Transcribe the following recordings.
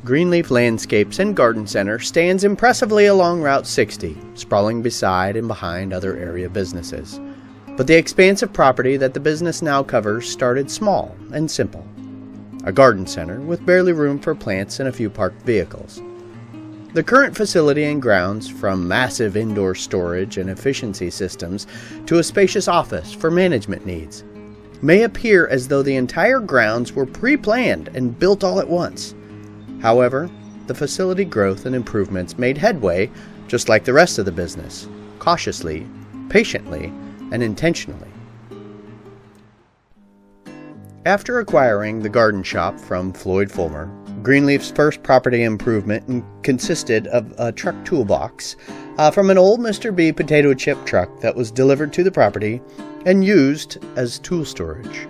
Greenleaf Landscapes and Garden Center stands impressively along Route 60, sprawling beside and behind other area businesses. But the expansive property that the business now covers started small and simple. A garden center with barely room for plants and a few parked vehicles. The current facility and grounds, from massive indoor storage and efficiency systems to a spacious office for management needs, may appear as though the entire grounds were pre-planned and built all at once. However, the facility growth and improvements made headway just like the rest of the business, cautiously, patiently, and intentionally. After acquiring the garden shop from Floyd Fulmer, Greenleaf's first property improvement consisted of a truck toolbox from an old Mr. B potato chip truck that was delivered to the property and used as tool storage.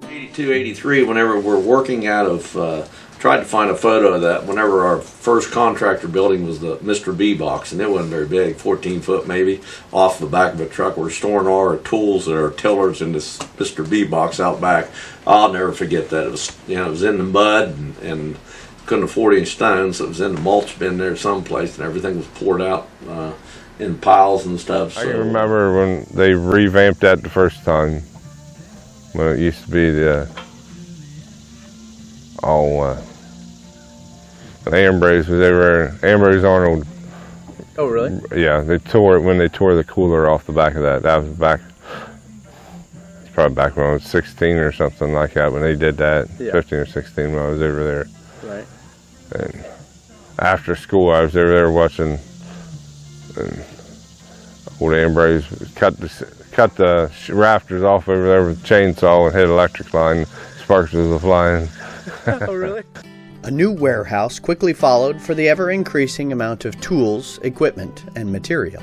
82, 83, whenever we're working out of, tried to find a photo of that, whenever our first contractor building was the Mr. B box, and it wasn't very big, 14 foot maybe, off the back of a truck. We're storing all our tools and our tillers in this Mr. B box out back. I'll never forget that. It was, it was in the mud and couldn't afford any stones, so it was in the mulch bin there someplace, and everything was poured out in piles and stuff. So. I can remember when they revamped that the first time, when it used to be the Ambrose was over Ambrose Arnold. Oh, really? Yeah, they tore it when they tore the cooler off the back of that. That was back, probably back when I was 16 or something like that when they did that. Yeah. 15 or 16 when I was over there. Right. And after school, I was over there watching old Ambrose cut the rafters off over there with a chainsaw and hit electric line. Sparks was flying. Oh, really? A new warehouse quickly followed for the ever-increasing amount of tools, equipment, and material.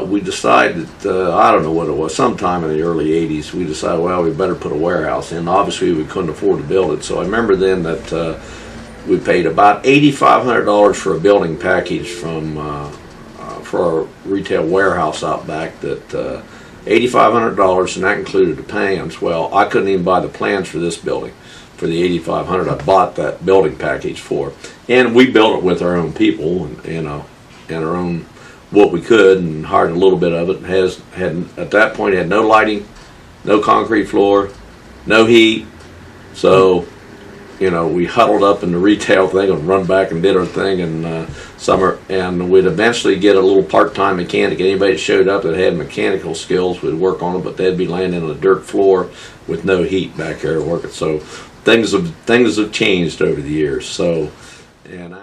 We decided, I don't know what it was, sometime in the early 80s, we decided, well, we better put a warehouse in. Obviously, we couldn't afford to build it, so I remember then that we paid about $8,500 for a building package for our retail warehouse out back, that $8,500, and that included the plans. Well, I couldn't even buy the plans for this building. For the $8,500 I bought that building package for, and we built it with our own people, and our own what we could, and hired a little bit of it. Had at that point had no lighting, no concrete floor, no heat, so we huddled up in the retail thing and run back and did our thing in summer, and we'd eventually get a little part-time mechanic. Anybody that showed up that had mechanical skills, we'd work on them, but they'd be laying in a dirt floor with no heat back there working. So things have changed over the years. So, and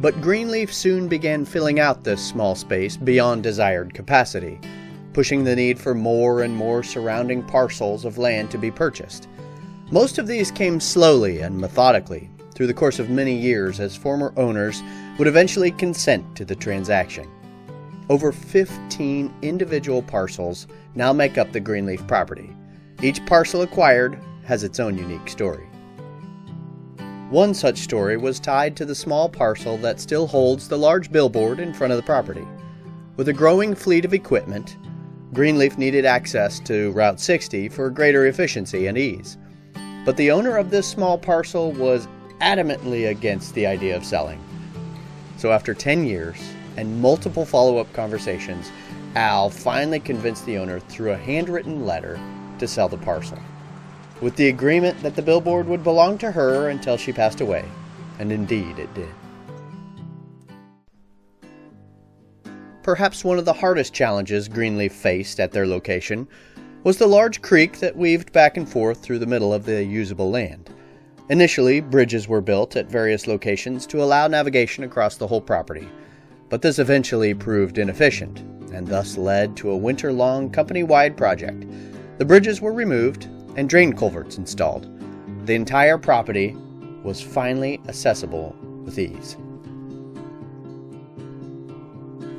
But Greenleaf soon began filling out this small space beyond desired capacity, pushing the need for more and more surrounding parcels of land to be purchased. Most of these came slowly and methodically through the course of many years as former owners would eventually consent to the transaction. Over 15 individual parcels now make up the Greenleaf property. Each parcel acquired has its own unique story. One such story was tied to the small parcel that still holds the large billboard in front of the property. With a growing fleet of equipment, Greenleaf needed access to Route 60 for greater efficiency and ease. But the owner of this small parcel was adamantly against the idea of selling. So after 10 years and multiple follow-up conversations, Al finally convinced the owner through a handwritten letter to sell the parcel, with the agreement that the billboard would belong to her until she passed away. And indeed it did. Perhaps one of the hardest challenges Greenleaf faced at their location was the large creek that weaved back and forth through the middle of the usable land. Initially, bridges were built at various locations to allow navigation across the whole property, but this eventually proved inefficient and thus led to a winter-long company-wide project. The bridges were removed and drain culverts installed. The entire property was finally accessible with ease.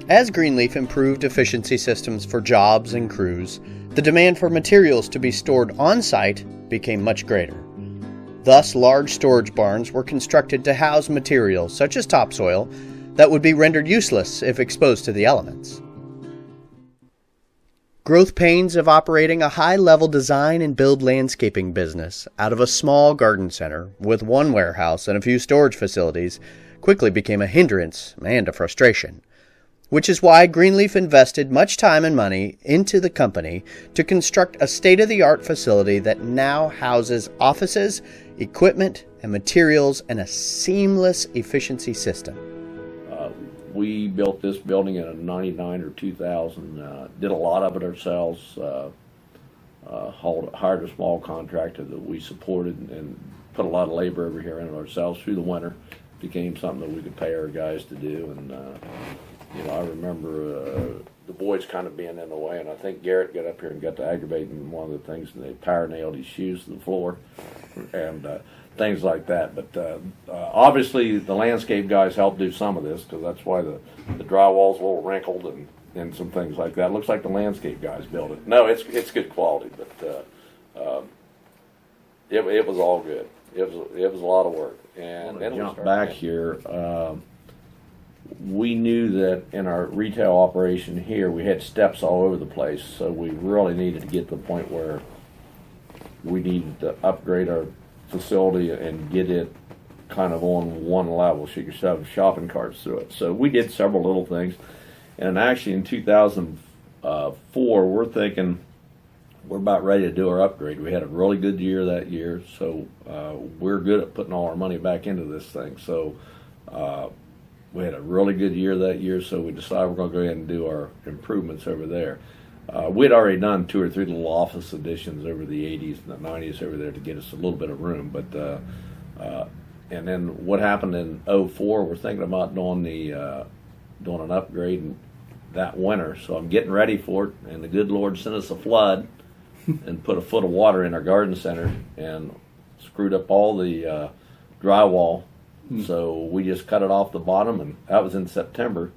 As Greenleaf improved efficiency systems for jobs and crews, the demand for materials to be stored on-site became much greater. Thus, large storage barns were constructed to house materials such as topsoil that would be rendered useless if exposed to the elements. Growth pains of operating a high-level design and build landscaping business out of a small garden center with one warehouse and a few storage facilities quickly became a hindrance and a frustration, which is why Greenleaf invested much time and money into the company to construct a state-of-the-art facility that now houses offices, equipment, and materials in a seamless efficiency system. We built this building in 99 or 2000, did a lot of it ourselves, hired a small contractor that we supported and put a lot of labor over here in it ourselves through the winter. Became something that we could pay our guys to do, and I remember the boys kind of being in the way, and I think Garrett got up here and got to aggravating one of the things, and they power nailed his shoes to the floor, and things like that. But obviously the landscape guys helped do some of this, because that's why the drywall's a little wrinkled and some things like that. It looks like the landscape guys built it. No, it's good quality, but it was all good. It was a lot of work. And then we jump back here. We knew that in our retail operation here, we had steps all over the place, so we really needed to get to the point where we needed to upgrade our facility and get it kind of on one level so you could shove shopping carts through it. So we did several little things, and actually in 2004, we're thinking we're about ready to do our upgrade. We had a really good year that year, so we're good at putting all our money back into this thing. So we had a really good year that year, so we decided we're going to go ahead and do our improvements over there. We'd already done 2 or 3 little office additions over the 80s and the 90s over there to get us a little bit of room. But and then what happened in 2004, we're thinking about doing an upgrade that winter. So I'm getting ready for it, and the good Lord sent us a flood and put a foot of water in our garden center and screwed up all the drywall. So we just cut it off the bottom, and that was in September,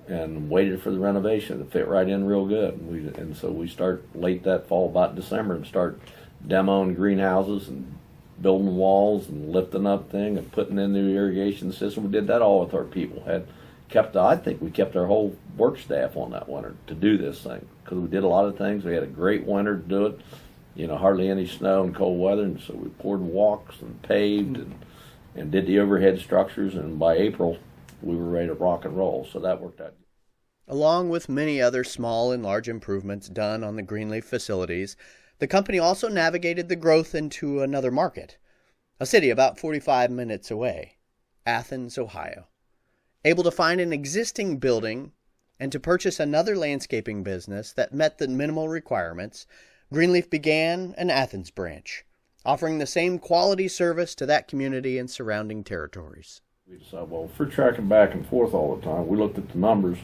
and waited for the renovation to fit right in real good. And so we start late that fall, about December, and start demoing greenhouses and building walls and lifting up thing and putting in new irrigation system. We did that all with our people. I think we kept our whole work staff on that winter to do this thing, because we did a lot of things. We had a great winter to do it. Hardly any snow and cold weather, and so we poured walks and paved and did the overhead structures, and by April we were ready to rock and roll, so that worked out. Along with many other small and large improvements done on the Greenleaf facilities, the company also navigated the growth into another market, a city about 45 minutes away, Athens, Ohio. Able to find an existing building and to purchase another landscaping business that met the minimal requirements, Greenleaf began an Athens branch, offering the same quality service to that community and surrounding territories. We decided, well, if we're tracking back and forth all the time, we looked at the numbers,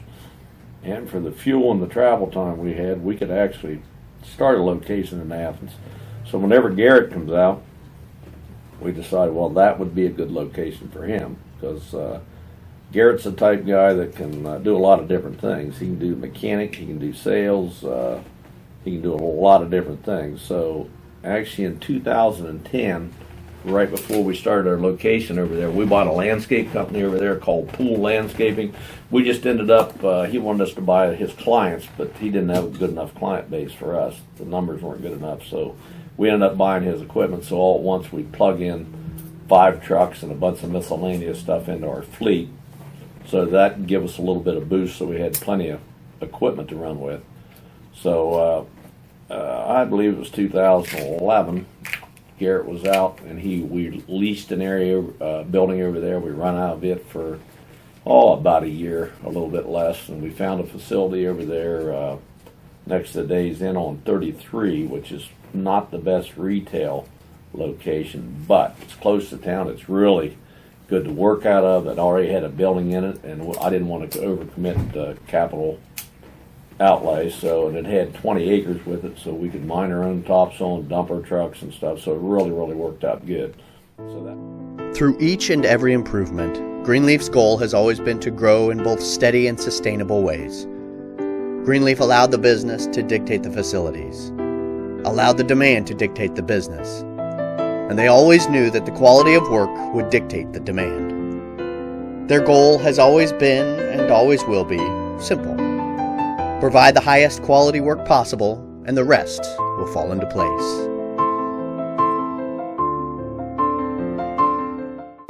and for the fuel and the travel time we had, we could actually start a location in Athens. So whenever Garrett comes out, we decided, well, that would be a good location for him, because Garrett's the type guy that can do a lot of different things. He can do mechanic, he can do sales, he can do a lot of different things. So actually in 2010, right before we started our location over there, we bought a landscape company over there called Pool Landscaping. We just ended up, he wanted us to buy his clients, but he didn't have a good enough client base for us. The numbers weren't good enough, so we ended up buying his equipment. So all at once we plug in 5 trucks and a bunch of miscellaneous stuff into our fleet. So that gave us a little bit of boost, so we had plenty of equipment to run with. So I believe it was 2011. Garrett was out, and we leased an area, building over there. We run out of it for about a year, a little bit less, and we found a facility over there next to Days Inn on 33, which is not the best retail location, but it's close to town. It's really good to work out of. It already had a building in it, and I didn't want to overcommit capital outlay, and it had 20 acres with it, so we could mine our own topsoil and dump our trucks and stuff, so it really worked out good. Through each and every improvement, Greenleaf's goal has always been to grow in both steady and sustainable ways. Greenleaf allowed the business to dictate the facilities, allowed the demand to dictate the business, and they always knew that the quality of work would dictate the demand. Their goal has always been, and always will be, simple. Provide the highest quality work possible, and the rest will fall into place.